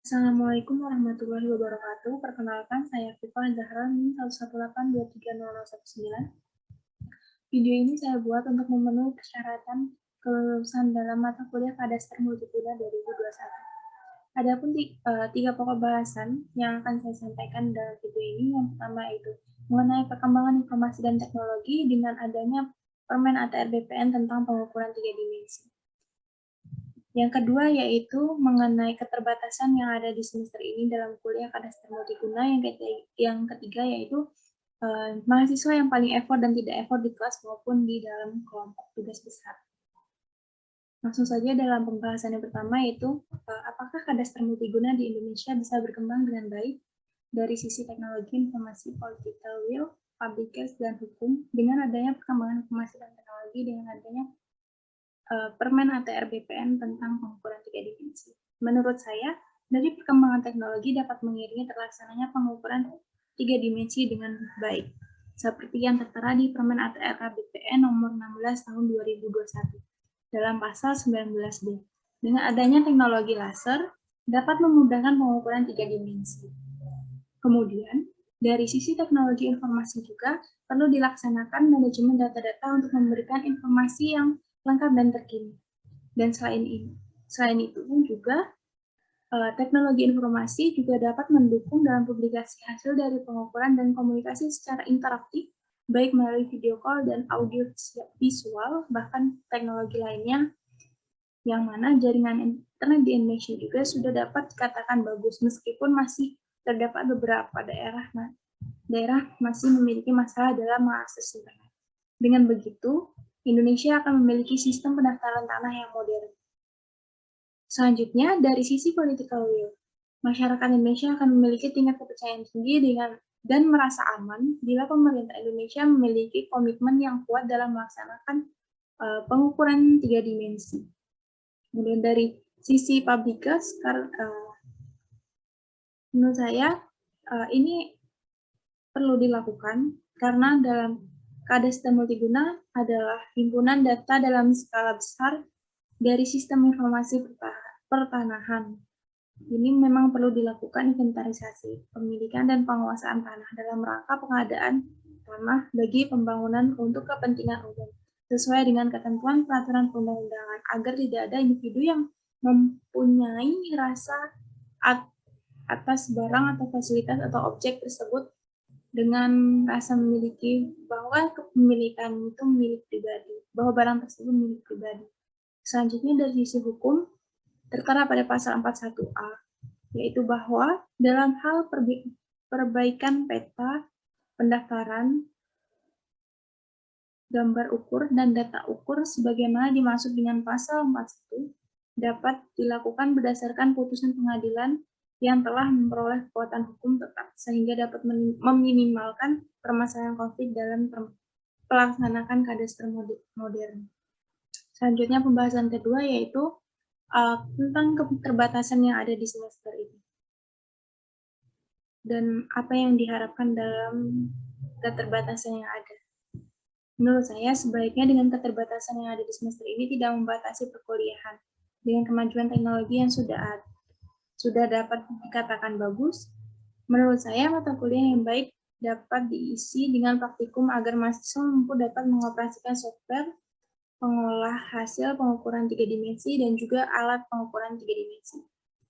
Assalamualaikum warahmatullahi wabarakatuh. Perkenalkan, saya Fifa Zahra NIM 118230019. Video ini saya buat untuk memenuhi persyaratan kelulusan dalam mata kuliah Kadaster Multiguna 2021. Adapun tiga pokok bahasan yang akan saya sampaikan dalam video ini, yang pertama yaitu mengenai perkembangan informasi dan teknologi dengan adanya Permen ATR BPN tentang pengukuran 3 dimensi. Yang kedua yaitu mengenai keterbatasan yang ada di semester ini dalam kuliah Kadaster Multiguna. Yang ketiga yaitu mahasiswa yang paling effort dan tidak effort di kelas maupun di dalam kelompok tugas besar. Langsung saja dalam pembahasan yang pertama yaitu apakah Kadaster Multiguna di Indonesia bisa berkembang dengan baik dari sisi teknologi informasi, political will, public health, dan hukum dengan adanya perkembangan informasi dan teknologi dengan adanya Permen ATR BPN tentang pengukuran 3 dimensi. Menurut saya, dari perkembangan teknologi dapat mengiringi terlaksananya pengukuran 3 dimensi dengan baik, seperti yang tertera di Permen ATR BPN nomor 16 tahun 2021 dalam pasal 19D. Dengan adanya teknologi laser, dapat memudahkan pengukuran 3 dimensi. Kemudian, dari sisi teknologi informasi juga perlu dilaksanakan manajemen data-data untuk memberikan informasi yang lengkap dan terkini. Dan selain itu pun juga teknologi informasi juga dapat mendukung dalam publikasi hasil dari pengukuran dan komunikasi secara interaktif, baik melalui video call dan audio visual, bahkan teknologi lainnya, yang mana jaringan internet di Indonesia juga sudah dapat dikatakan bagus, meskipun masih terdapat beberapa daerah masih memiliki masalah dalam mengakses internet. Dengan begitu, Indonesia akan memiliki sistem pendaftaran tanah yang modern. Selanjutnya, dari sisi political will, masyarakat Indonesia akan memiliki tingkat kepercayaan tinggi dan merasa aman bila pemerintah Indonesia memiliki komitmen yang kuat dalam melaksanakan pengukuran 3 dimensi. Kemudian dari sisi public health, menurut saya ini perlu dilakukan karena dalam Kadaster Multiguna adalah himpunan data dalam skala besar dari sistem informasi pertanahan. Ini memang perlu dilakukan inventarisasi, pemilikan, dan penguasaan tanah dalam rangka pengadaan tanah bagi pembangunan untuk kepentingan umum, sesuai dengan ketentuan peraturan perundang-undangan, agar tidak ada individu yang mempunyai rasa atas barang atau fasilitas atau objek tersebut dengan rasa memiliki bahwa kepemilikan itu milik pribadi, bahwa barang tersebut milik pribadi. Selanjutnya dari sisi hukum, tertera pada pasal 41A, yaitu bahwa dalam hal perbaikan peta, pendaftaran, gambar ukur, dan data ukur sebagaimana dimaksud dengan pasal 41 dapat dilakukan berdasarkan putusan pengadilan yang telah memperoleh kekuatan hukum tetap, sehingga dapat meminimalkan permasalahan konflik dalam pelaksanaan kadaster modern. Selanjutnya pembahasan kedua yaitu tentang keterbatasan yang ada di semester ini. Dan apa yang diharapkan dalam keterbatasan yang ada. Menurut saya, sebaiknya dengan keterbatasan yang ada di semester ini tidak membatasi perkuliahan. Dengan kemajuan teknologi yang sudah dapat dikatakan bagus, menurut saya mata kuliah yang baik dapat diisi dengan praktikum agar mahasiswa mampu dapat mengoperasikan software pengolah hasil pengukuran 3 dimensi dan juga alat pengukuran 3 dimensi.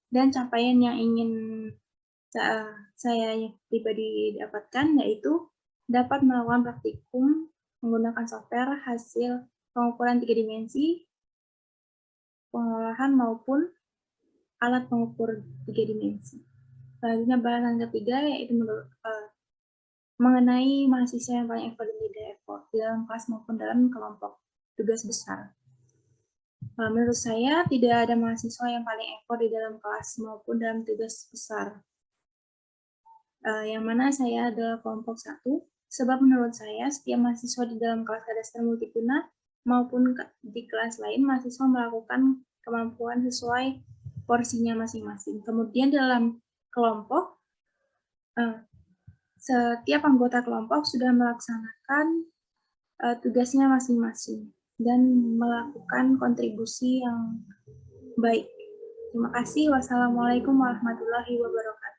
Dan capaian yang ingin saya pribadi dapatkan yaitu dapat melakukan praktikum menggunakan software hasil pengukuran 3 dimensi, pengolahan maupun alat pengukur 3 dimensi. Selanjutnya bahasan ketiga yaitu mengenai mahasiswa yang paling effort dan tidak effort di dalam kelas maupun dalam kelompok tugas besar. Menurut saya tidak ada mahasiswa yang paling effort di dalam kelas maupun dalam tugas besar. Yang mana saya adalah kelompok 1, sebab menurut saya setiap mahasiswa di dalam kelas Kadaster Multiguna maupun di kelas lain mahasiswa melakukan kemampuan sesuai porsinya masing-masing. Kemudian dalam kelompok, setiap anggota kelompok sudah melaksanakan tugasnya masing-masing dan melakukan kontribusi yang baik. Terima kasih. Wassalamualaikum warahmatullahi wabarakatuh.